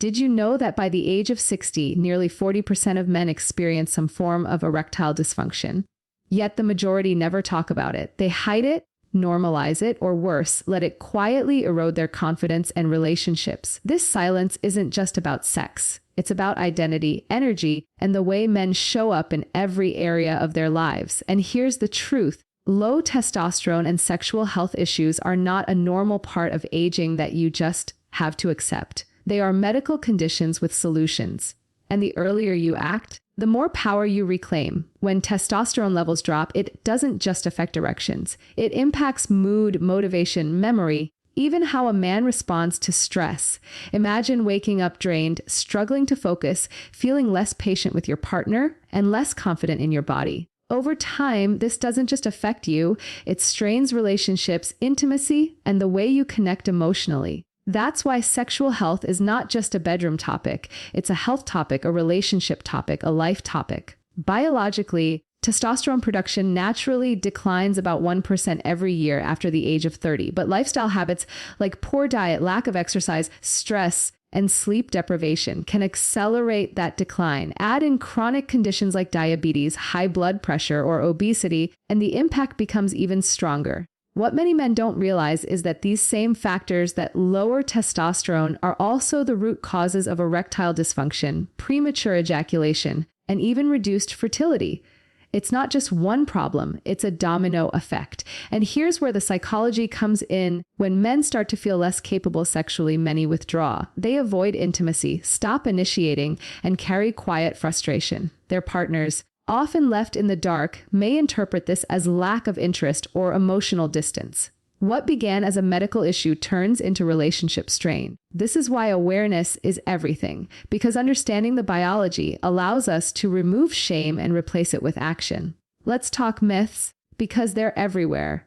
Did you know that by the age of 60, nearly 40% of men experience some form of erectile dysfunction? Yet the majority never talk about it. They hide it, normalize it, or worse, let it quietly erode their confidence and relationships. This silence isn't just about sex. It's about identity, energy, and the way men show up in every area of their lives. And here's the truth. Low testosterone and sexual health issues are not a normal part of aging that you just have to accept. They are medical conditions with solutions. And the earlier you act, the more power you reclaim. When testosterone levels drop, it doesn't just affect erections. It impacts mood, motivation, memory, even how a man responds to stress. Imagine waking up drained, struggling to focus, feeling less patient with your partner, and less confident in your body. Over time, this doesn't just affect you, it strains relationships, intimacy, and the way you connect emotionally. That's why sexual health is not just a bedroom topic. It's a health topic, a relationship topic, a life topic. Biologically, testosterone production naturally declines about 1% every year after the age of 30. But lifestyle habits like poor diet, lack of exercise, stress, and sleep deprivation can accelerate that decline. Add in chronic conditions like diabetes, high blood pressure, or obesity, and the impact becomes even stronger. What many men don't realize is that these same factors that lower testosterone are also the root causes of erectile dysfunction, premature ejaculation, and even reduced fertility. It's not just one problem, it's a domino effect. And here's where the psychology comes in. When men start to feel less capable sexually, many withdraw. They avoid intimacy, stop initiating, and carry quiet frustration. Their partners, often left in the dark, may interpret this as lack of interest or emotional distance. What began as a medical issue turns into relationship strain. This is why awareness is everything, because understanding the biology allows us to remove shame and replace it with action. Let's talk myths, because they're everywhere.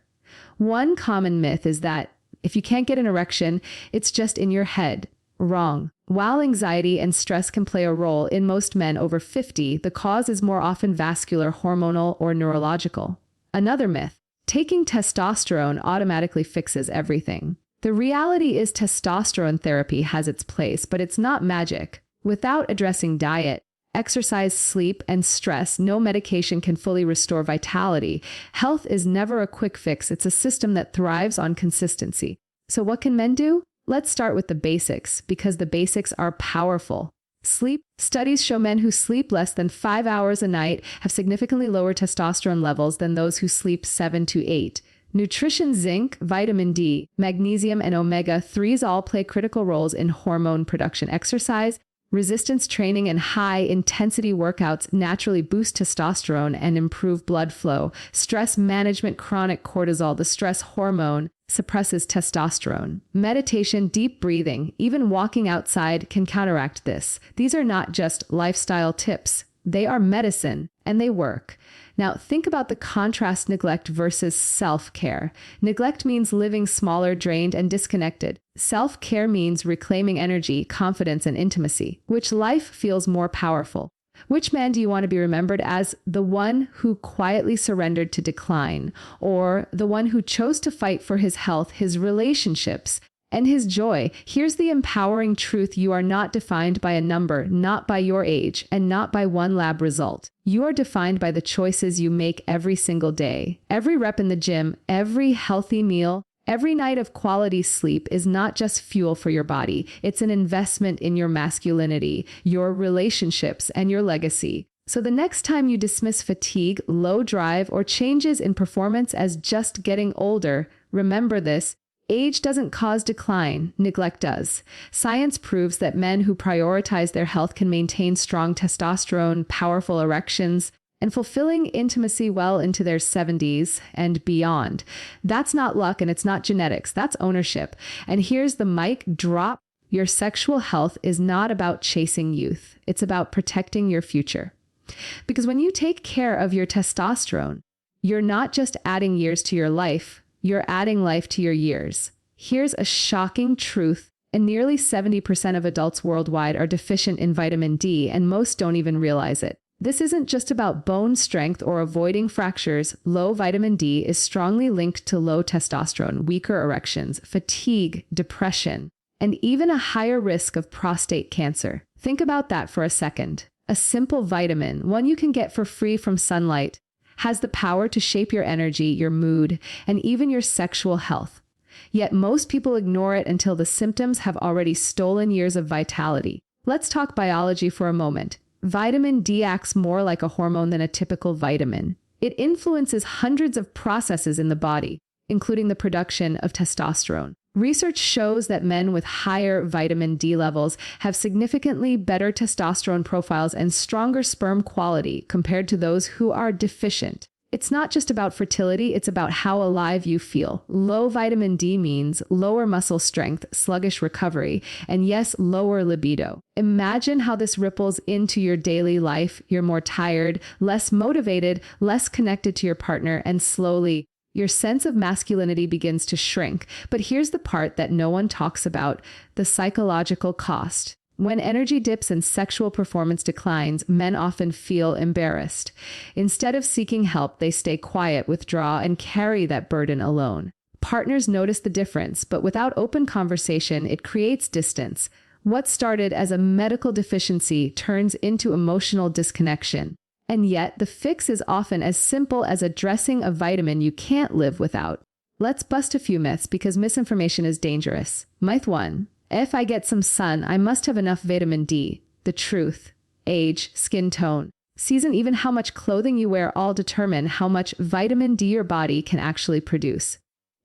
One common myth is that if you can't get an erection, it's just in your head. Wrong. While anxiety and stress can play a role in most men over 50, the cause is more often vascular, hormonal, or neurological. Another myth. Taking testosterone automatically fixes everything. The reality is testosterone therapy has its place, but it's not magic. Without addressing diet, exercise, sleep, and stress, no medication can fully restore vitality. Health is never a quick fix. It's a system that thrives on consistency. So what can men do? Let's start with the basics, because the basics are powerful. Sleep. Studies show men who sleep less than 5 hours a night have significantly lower testosterone levels than those who sleep 7 to 8. Nutrition. Zinc, vitamin D, magnesium, and omega-3s all play critical roles in hormone production. Exercise, resistance training, and high-intensity workouts naturally boost testosterone and improve blood flow. Stress management. Chronic cortisol, the stress hormone, suppresses testosterone. Meditation, deep breathing, even walking outside can counteract this. These are not just lifestyle tips. They are medicine, and they work. Now, think about the contrast: neglect versus self-care. Neglect means living smaller, drained, and disconnected. Self-care means reclaiming energy, confidence, and intimacy. Which life feels more powerful? Which man do you want to be remembered as? The one who quietly surrendered to decline, or the one who chose to fight for his health, his relationships, and his joy? Here's the empowering truth. You are not defined by a number, not by your age, and not by one lab result. You are defined by the choices you make every single day. Every rep in the gym, every healthy meal, every night of quality sleep is not just fuel for your body. It's an investment in your masculinity, your relationships, and your legacy. So the next time you dismiss fatigue, low drive, or changes in performance as just getting older, remember this: age doesn't cause decline, neglect does. Science proves that men who prioritize their health can maintain strong testosterone, powerful erections, and fulfilling intimacy well into their 70s and beyond. That's not luck, and it's not genetics. That's ownership. And here's the mic drop. Your sexual health is not about chasing youth. It's about protecting your future. Because when you take care of your testosterone, you're not just adding years to your life, you're adding life to your years. Here's a shocking truth. And nearly 70% of adults worldwide are deficient in vitamin D, and most don't even realize it. This isn't just about bone strength or avoiding fractures. Low vitamin D is strongly linked to low testosterone, weaker erections, fatigue, depression, and even a higher risk of prostate cancer. Think about that for a second. A simple vitamin, one you can get for free from sunlight, has the power to shape your energy, your mood, and even your sexual health. Yet most people ignore it until the symptoms have already stolen years of vitality. Let's talk biology for a moment. Vitamin D acts more like a hormone than a typical vitamin. It influences hundreds of processes in the body, including the production of testosterone. Research shows that men with higher vitamin D levels have significantly better testosterone profiles and stronger sperm quality compared to those who are deficient. It's not just about fertility, it's about how alive you feel. Low vitamin D means lower muscle strength, sluggish recovery, and yes, lower libido. Imagine how this ripples into your daily life. You're more tired, less motivated, less connected to your partner, and slowly, your sense of masculinity begins to shrink. But here's the part that no one talks about: the psychological cost. When energy dips and sexual performance declines, men often feel embarrassed. Instead of seeking help, they stay quiet, withdraw, and carry that burden alone. Partners notice the difference, but without open conversation, it creates distance. What started as a medical deficiency turns into emotional disconnection. And yet, the fix is often as simple as addressing a vitamin you can't live without. Let's bust a few myths, because misinformation is dangerous. Myth 1. If I get some sun, I must have enough vitamin D. The truth: age, skin tone, season, even how much clothing you wear all determine how much vitamin D your body can actually produce.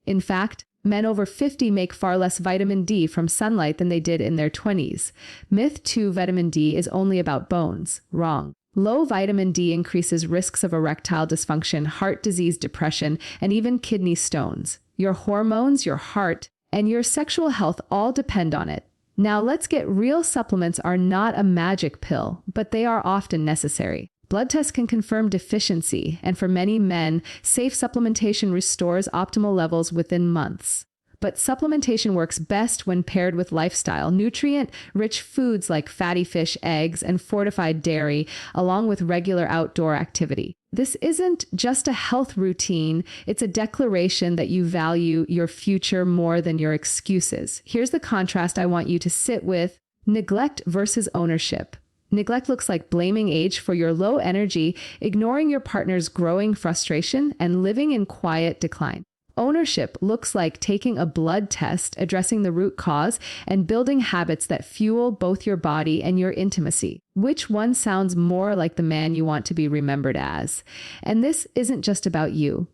In fact, men over 50 make far less vitamin D from sunlight than they did in their 20s. Myth 2. Vitamin D is only about bones. Wrong. Low vitamin D increases risks of erectile dysfunction, heart disease, depression, and even kidney stones. Your hormones, your heart, and your sexual health all depend on it. Now let's get real. Supplements are not a magic pill, but they are often necessary. Blood tests can confirm deficiency, and for many men, safe supplementation restores optimal levels within months. But supplementation works best when paired with lifestyle, nutrient-rich foods like fatty fish, eggs, and fortified dairy, along with regular outdoor activity. This isn't just a health routine, it's a declaration that you value your future more than your excuses. Here's the contrast I want you to sit with: neglect versus ownership. Neglect looks like blaming age for your low energy, ignoring your partner's growing frustration, and living in quiet decline. Ownership looks like taking a blood test, addressing the root cause, and building habits that fuel both your body and your intimacy. Which one sounds more like the man you want to be remembered as? And this isn't just about you.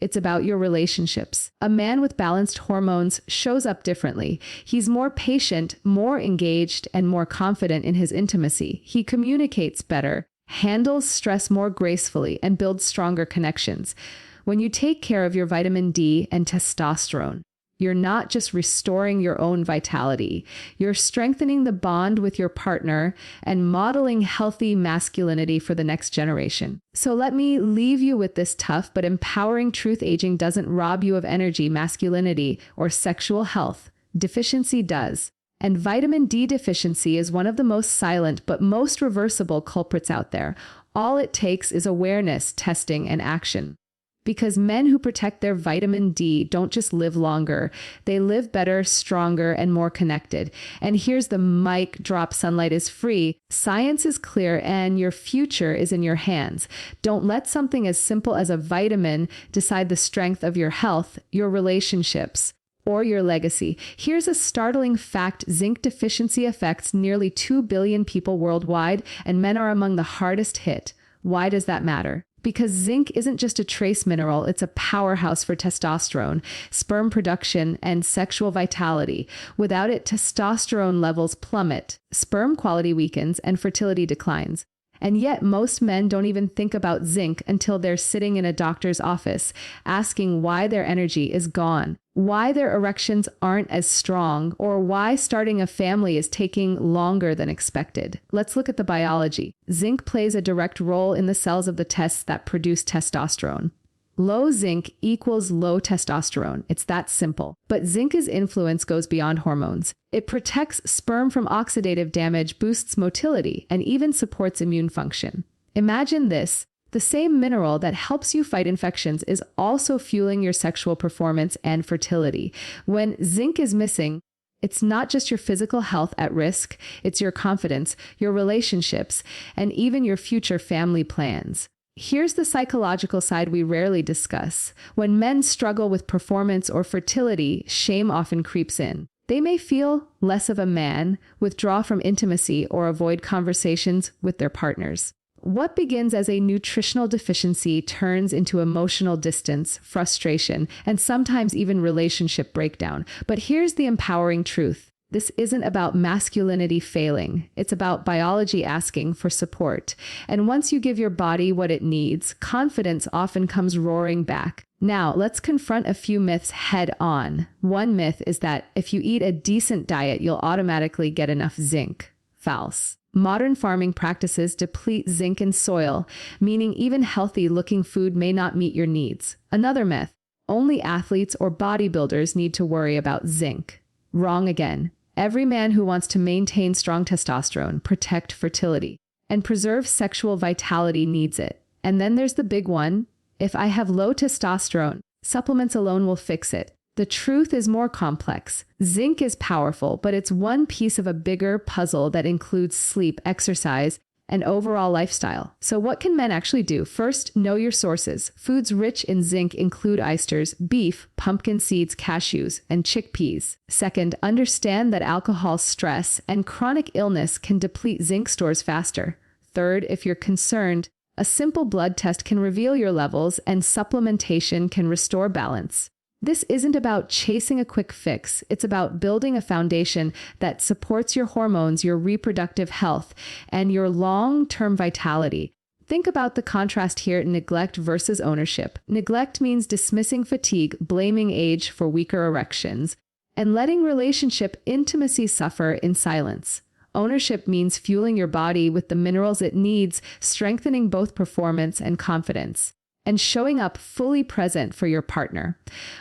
It's about your relationships. A man with balanced hormones shows up differently. He's more patient, more engaged, and more confident in his intimacy. He communicates better, handles stress more gracefully, and builds stronger connections. When you take care of your vitamin D and testosterone, you're not just restoring your own vitality, you're strengthening the bond with your partner and modeling healthy masculinity for the next generation. So let me leave you with this tough but empowering truth: aging doesn't rob you of energy, masculinity, or sexual health. Deficiency does. And vitamin D deficiency is one of the most silent but most reversible culprits out there. All it takes is awareness, testing, and action. Because men who protect their vitamin D don't just live longer, they live better, stronger, and more connected. And here's the mic drop: sunlight is free, science is clear, and your future is in your hands. Don't let something as simple as a vitamin decide the strength of your health, your relationships, or your legacy. Here's a startling fact: zinc deficiency affects nearly 2 billion people worldwide, and men are among the hardest hit. Why does that matter? Because zinc isn't just a trace mineral, it's a powerhouse for testosterone, sperm production, and sexual vitality. Without it, testosterone levels plummet, sperm quality weakens, and fertility declines. And yet, most men don't even think about zinc until they're sitting in a doctor's office, asking why their energy is gone, why their erections aren't as strong, or why starting a family is taking longer than expected. Let's look at the biology. Zinc plays a direct role in the cells of the testes that produce testosterone. Low zinc equals low testosterone. It's that simple. But zinc's influence goes beyond hormones. It protects sperm from oxidative damage, boosts motility, and even supports immune function. Imagine this: the same mineral that helps you fight infections is also fueling your sexual performance and fertility. When zinc is missing, It's not just your physical health at risk, it's your confidence, your relationships, and even your future family plans. Here's the psychological side we rarely discuss. When men struggle with performance or fertility, shame often creeps in. They may feel less of a man, withdraw from intimacy, or avoid conversations with their partners. What begins as a nutritional deficiency turns into emotional distance, frustration, and sometimes even relationship breakdown. But here's the empowering truth. This isn't about masculinity failing. It's about biology asking for support. And once you give your body what it needs, confidence often comes roaring back. Now, let's confront a few myths head on. One myth is that if you eat a decent diet, you'll automatically get enough zinc. False. Modern farming practices deplete zinc in soil, meaning even healthy-looking food may not meet your needs. Another myth. Only athletes or bodybuilders need to worry about zinc. Wrong again. Every man who wants to maintain strong testosterone, protect fertility, and preserve sexual vitality needs it. And then there's the big one. If I have low testosterone, supplements alone will fix it. The truth is more complex. Zinc is powerful, but it's one piece of a bigger puzzle that includes sleep, exercise, and overall lifestyle. So what can men actually do? First, know your sources. Foods rich in zinc include oysters, beef, pumpkin seeds, cashews, and chickpeas. Second, understand that alcohol, stress, and chronic illness can deplete zinc stores faster. Third, if you're concerned, a simple blood test can reveal your levels, and supplementation can restore balance. This isn't about chasing a quick fix. It's about building a foundation that supports your hormones, your reproductive health, and your long-term vitality. Think about the contrast here: neglect versus ownership. Neglect means dismissing fatigue, blaming age for weaker erections, and letting relationship intimacy suffer in silence. Ownership means fueling your body with the minerals it needs, strengthening both performance and confidence, and showing up fully present for your partner.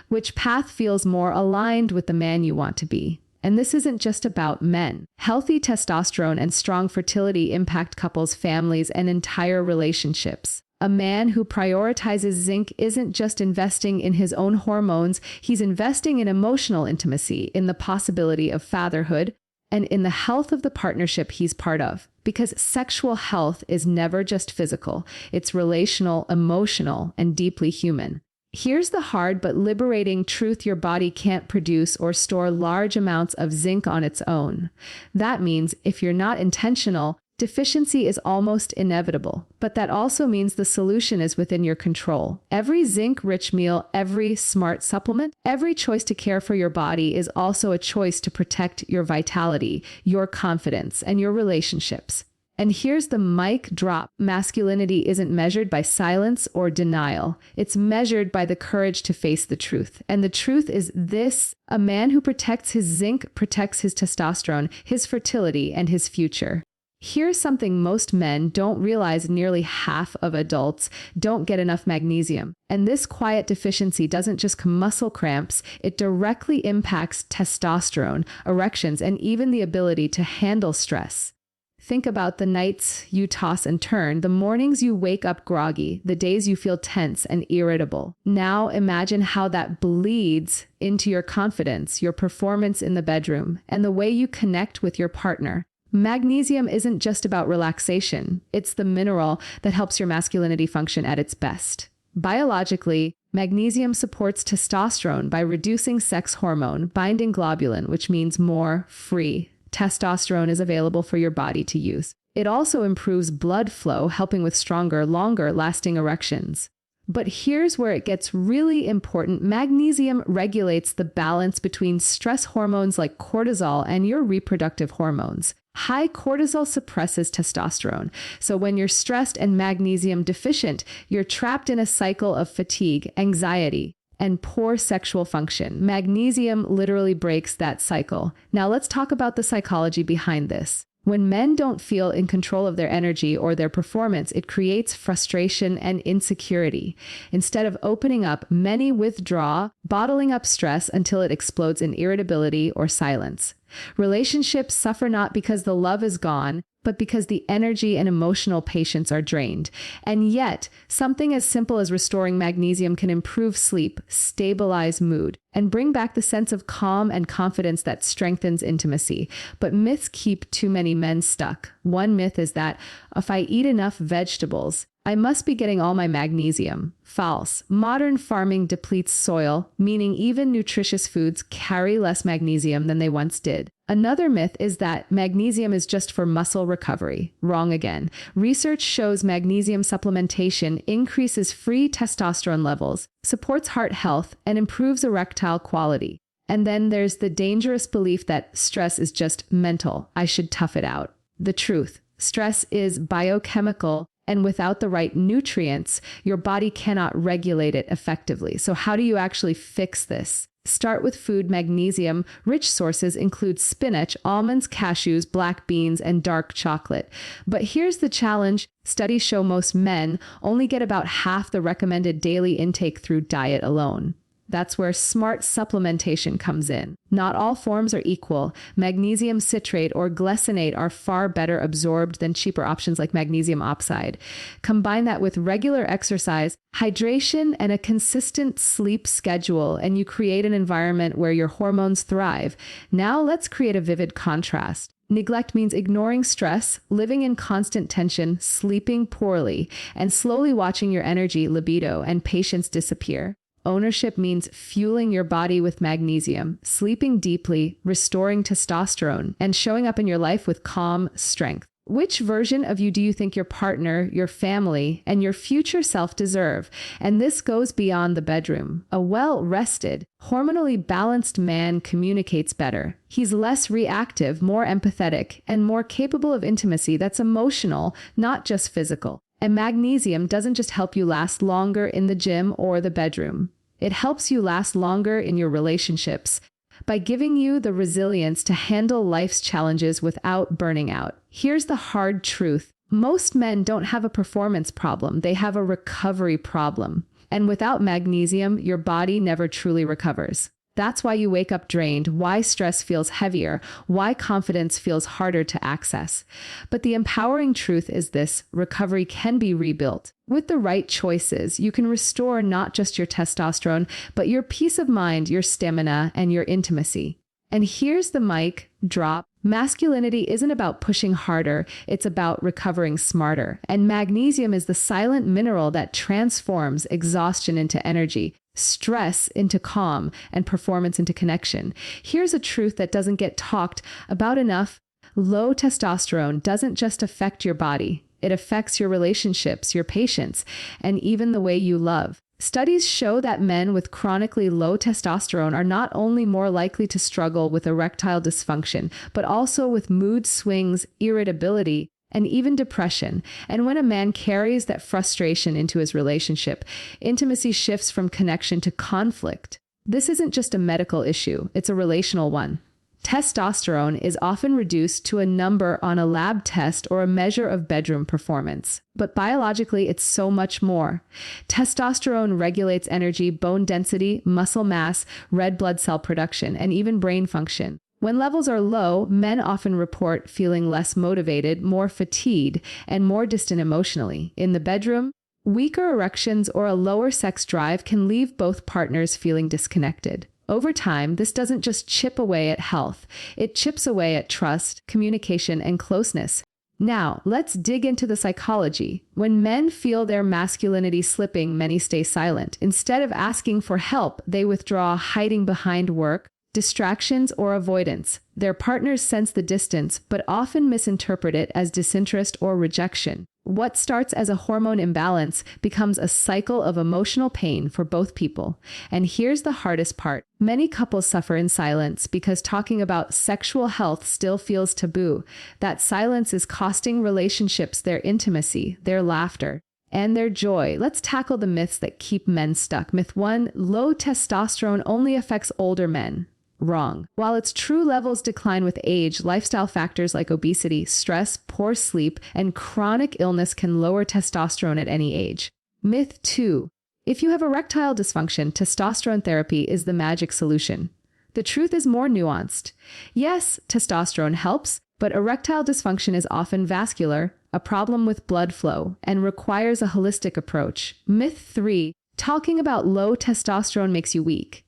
Which path feels more aligned with the man you want to be? And this isn't just about men. Healthy testosterone and strong fertility impact couples, families, and entire relationships. A man who prioritizes zinc isn't just investing in his own hormones, he's investing in emotional intimacy, in the possibility of fatherhood, and in the health of the partnership he's part of. Because sexual health is never just physical. It's relational, emotional, and deeply human. Here's the hard but liberating truth: your body can't produce or store large amounts of zinc on its own. That means if you're not intentional, deficiency is almost inevitable. But that also means the solution is within your control. Every zinc-rich meal, every smart supplement, every choice to care for your body is also a choice to protect your vitality, your confidence, and your relationships. And here's the mic drop. Masculinity isn't measured by silence or denial. It's measured by the courage to face the truth. And the truth is this: a man who protects his zinc protects his testosterone, his fertility, and his future. Here's something most men don't realize: nearly half of adults don't get enough magnesium. And this quiet deficiency doesn't just cause muscle cramps, it directly impacts testosterone, erections, and even the ability to handle stress. Think about the nights you toss and turn, the mornings you wake up groggy, the days you feel tense and irritable. Now imagine how that bleeds into your confidence, your performance in the bedroom, and the way you connect with your partner. Magnesium isn't just about relaxation. It's the mineral that helps your masculinity function at its best. Biologically, magnesium supports testosterone by reducing sex hormone, binding globulin, which means more free testosterone is available for your body to use. It also improves blood flow, helping with stronger, longer-lasting erections. But here's where it gets really important. Magnesium regulates the balance between stress hormones like cortisol and your reproductive hormones. High cortisol suppresses testosterone. So when you're stressed and magnesium deficient, you're trapped in a cycle of fatigue, anxiety, and poor sexual function. Magnesium literally breaks that cycle. Now let's talk about the psychology behind this. When men don't feel in control of their energy or their performance, it creates frustration and insecurity. Instead of opening up, many withdraw, bottling up stress until it explodes in irritability or silence. Relationships suffer not because the love is gone, but because the energy and emotional patience are drained. And yet, something as simple as restoring magnesium can improve sleep, stabilize mood, and bring back the sense of calm and confidence that strengthens intimacy. But myths keep too many men stuck. One myth is that if I eat enough vegetables, I must be getting all my magnesium. False. Modern farming depletes soil, meaning even nutritious foods carry less magnesium than they once did. Another myth is that magnesium is just for muscle recovery. Wrong again. Research shows magnesium supplementation increases free testosterone levels, supports heart health, and improves erectile quality. And then there's the dangerous belief that stress is just mental. I should tough it out. The truth. Stress is biochemical, and without the right nutrients, your body cannot regulate it effectively. So how do you actually fix this? Start with food magnesium. Rich sources include spinach, almonds, cashews, black beans, and dark chocolate. But here's the challenge. Studies show most men only get about half the recommended daily intake through diet alone. That's where smart supplementation comes in. Not all forms are equal. Magnesium citrate or glycinate are far better absorbed than cheaper options like magnesium oxide. Combine that with regular exercise, hydration, and a consistent sleep schedule, and you create an environment where your hormones thrive. Now let's create a vivid contrast. Neglect means ignoring stress, living in constant tension, sleeping poorly, and slowly watching your energy, libido, and patience disappear. Ownership means fueling your body with magnesium, sleeping deeply, restoring testosterone, and showing up in your life with calm strength. Which version of you do you think your partner, your family, and your future self deserve? And this goes beyond the bedroom. A well-rested, hormonally balanced man communicates better. He's less reactive, more empathetic, and more capable of intimacy that's emotional, not just physical. And magnesium doesn't just help you last longer in the gym or the bedroom. It helps you last longer in your relationships by giving you the resilience to handle life's challenges without burning out. Here's the hard truth. Most men don't have a performance problem. They have a recovery problem. And without magnesium, your body never truly recovers. That's why you wake up drained, why stress feels heavier, why confidence feels harder to access. But the empowering truth is this: recovery can be rebuilt. With the right choices, you can restore not just your testosterone, but your peace of mind, your stamina, and your intimacy. And here's the mic drop. Masculinity isn't about pushing harder, it's about recovering smarter. And magnesium is the silent mineral that transforms exhaustion into energy, stress into calm, and performance into connection. Here's a truth that doesn't get talked about enough. Low testosterone doesn't just affect your body. It affects your relationships, your patience, and even the way you love. Studies show that men with chronically low testosterone are not only more likely to struggle with erectile dysfunction, but also with mood swings, irritability, and even depression. And when a man carries that frustration into his relationship, intimacy shifts from connection to conflict. This isn't just a medical issue, it's a relational one. Testosterone is often reduced to a number on a lab test or a measure of bedroom performance. But biologically, it's so much more. Testosterone regulates energy, bone density, muscle mass, red blood cell production, and even brain function. When levels are low, men often report feeling less motivated, more fatigued, and more distant emotionally. In the bedroom, weaker erections or a lower sex drive can leave both partners feeling disconnected. Over time, this doesn't just chip away at health, it chips away at trust, communication, and closeness. Now, let's dig into the psychology. When men feel their masculinity slipping, many stay silent. Instead of asking for help, they withdraw, hiding behind work, distractions, or avoidance. Their partners sense the distance, but often misinterpret it as disinterest or rejection. What starts as a hormone imbalance becomes a cycle of emotional pain for both people. And here's the hardest part. Many couples suffer in silence because talking about sexual health still feels taboo. That silence is costing relationships their intimacy, their laughter, and their joy. Let's tackle the myths that keep men stuck. Myth 1, low testosterone only affects older men. Wrong. While its true levels decline with age, lifestyle factors like obesity, stress, poor sleep, and chronic illness can lower testosterone at any age. Myth 2. If you have erectile dysfunction, testosterone therapy is the magic solution. The truth is more nuanced. Yes, testosterone helps, but erectile dysfunction is often vascular, a problem with blood flow, and requires a holistic approach. Myth 3, talking about low testosterone makes you weak.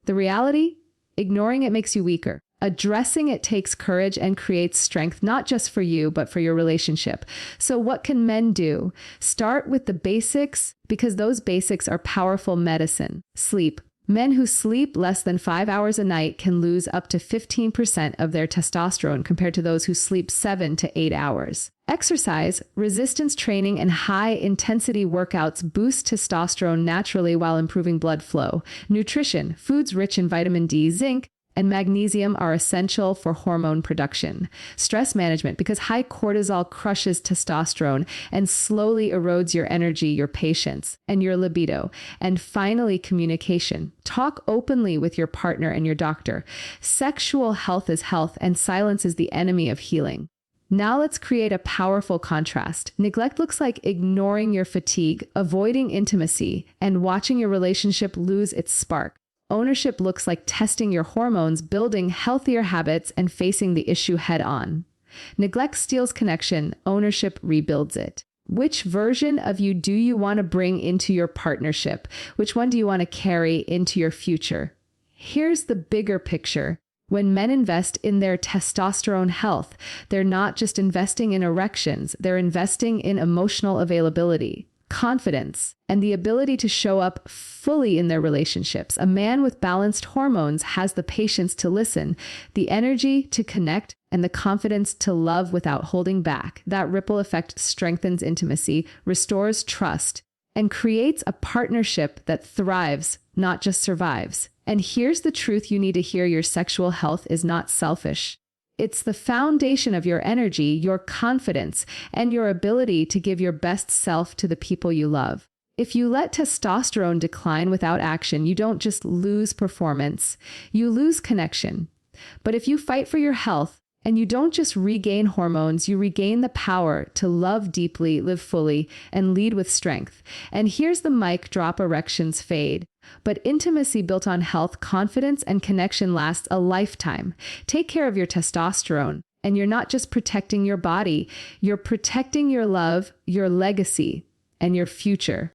The reality? Ignoring it makes you weaker. Addressing it takes courage and creates strength, not just for you, but for your relationship. So what can men do? Start with the basics, because those basics are powerful medicine. Sleep. Men who sleep less than 5 hours a night can lose up to 15% of their testosterone compared to those who sleep 7 to 8 hours. Exercise, resistance training, and high-intensity workouts boost testosterone naturally while improving blood flow. Nutrition, foods rich in vitamin D, zinc, and magnesium are essential for hormone production. Stress management, because high cortisol crushes testosterone and slowly erodes your energy, your patience, and your libido. And finally, communication. Talk openly with your partner and your doctor. Sexual health is health, and silence is the enemy of healing. Now let's create a powerful contrast. Neglect looks like ignoring your fatigue, avoiding intimacy, and watching your relationship lose its spark. Ownership looks like testing your hormones, building healthier habits, and facing the issue head on. Neglect steals connection. Ownership rebuilds it. Which version of you do you want to bring into your partnership? Which one do you want to carry into your future? Here's the bigger picture. When men invest in their testosterone health, they're not just investing in erections, they're investing in emotional availability, confidence, and the ability to show up fully in their relationships. A man with balanced hormones has the patience to listen, the energy to connect, and the confidence to love without holding back. That ripple effect strengthens intimacy, restores trust, and creates a partnership that thrives, not just survives. And here's the truth you need to hear: your sexual health is not selfish. It's the foundation of your energy, your confidence, and your ability to give your best self to the people you love. If you let testosterone decline without action, you don't just lose performance, you lose connection. But if you fight for your health, and you don't just regain hormones, you regain the power to love deeply, live fully, and lead with strength. And here's the mic drop: erections fade, but intimacy built on health, confidence, and connection lasts a lifetime. Take care of your testosterone, and you're not just protecting your body, you're protecting your love, your legacy, and your future.